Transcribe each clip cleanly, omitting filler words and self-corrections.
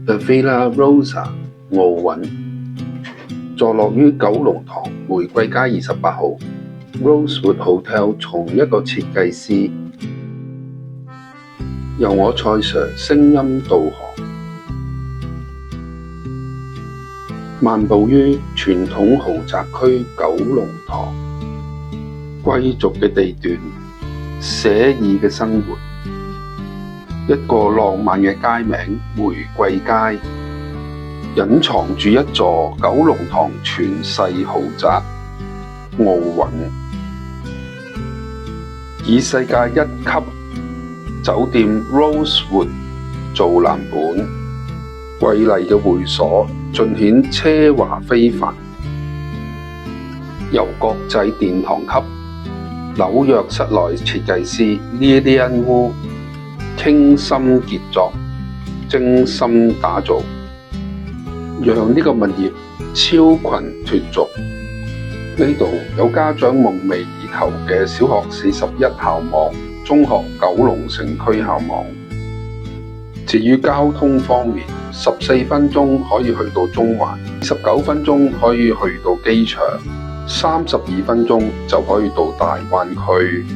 The Villa Rosa 奧韻坐落於九龍塘玫瑰街28號 Rosewood Hotel， 從一個設計師，由我蔡 Sir 聲音導航，漫步於傳統豪宅區九龍塘，貴族嘅地段，寫意嘅生活，一個浪漫嘅街名玫瑰街，隱藏住一座九龍塘傳世豪宅奧韻，以世界1級酒店 Rosewood 做藍本，瑰麗嘅會所盡顯奢華非凡，由國際殿堂級紐約室內設計師 Lilian Wu 傾心傑作，精心打造，讓呢個物業超群脫俗。呢度有家長夢寐以求嘅小學41校網，中學九龍城區校網。至於交通方面，14分鐘可以去到中環，19分鐘可以去到機場，32分鐘就可以到大灣區，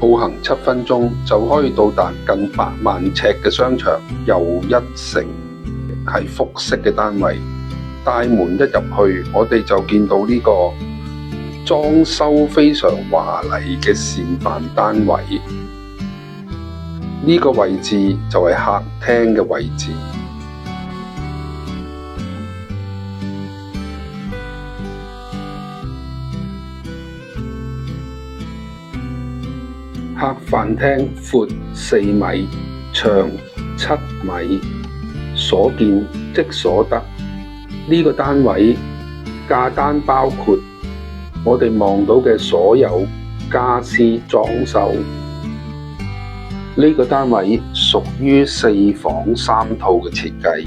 步行7分鐘就可以到達近8萬尺嘅商場又一城，係複式嘅單位。大門一入去，我哋就見到呢個裝修非常華麗嘅示範單位。呢個位置就係客廳嘅位置。客飯廳闊4米，長7米，所見即所得。呢個單位價單包括我哋望到嘅所有家私裝修。呢個單位屬於4房3套嘅設計，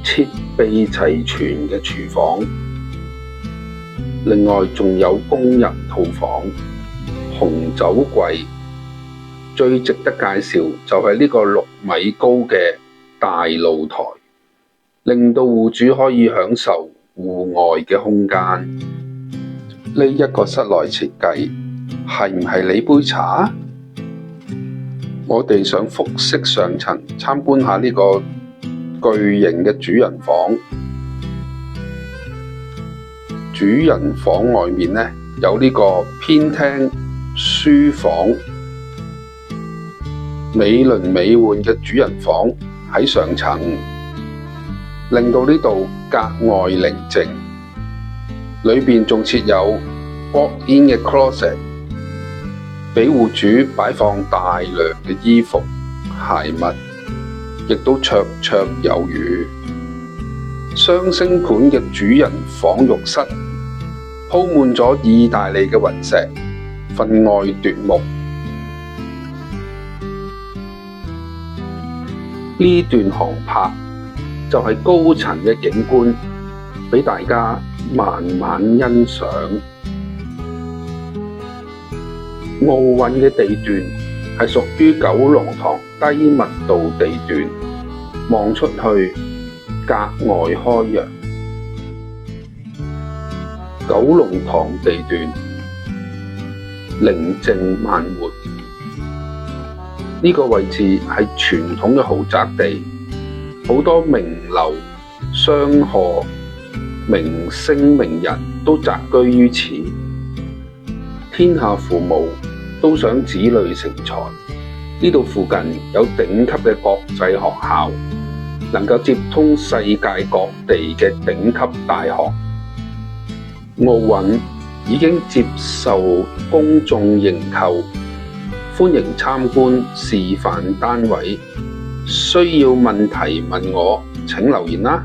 設備齊全嘅廚房，另外仲有工人套房、紅酒櫃。最值得介紹就係呢個6米高嘅大露台，令到戶主可以享受戶外嘅空間。呢一個室內設計係唔係你杯茶？我哋想複式上層參觀下呢個巨型嘅主人房。主人房外面呢，有呢個偏廳、書房，美輪美奐嘅主人房喺上層，令到呢度格外寧靜。裏面仲設有 walk-in 嘅 closet， 俾戶主擺放大量嘅衣服、鞋襪，亦都綽綽有餘。雙星盤嘅主人房浴室鋪滿咗意大利嘅雲石，分外奪目。呢段航拍就係高層嘅景觀，俾大家慢慢欣賞。奧韻嘅地段係屬於九龍塘低密度地段，望出去格外開揚。九龍塘地段寧靜慢活。呢個位置係傳統嘅豪宅地，好多名流、商賀、明星名人都宅居於此。天下父母都想子女成才，呢度附近有頂級嘅國際學校，能夠接通世界各地嘅頂級大學。奧韻已經接受公眾認購，歡迎參觀示範單位。需要問題問我，請留言啦。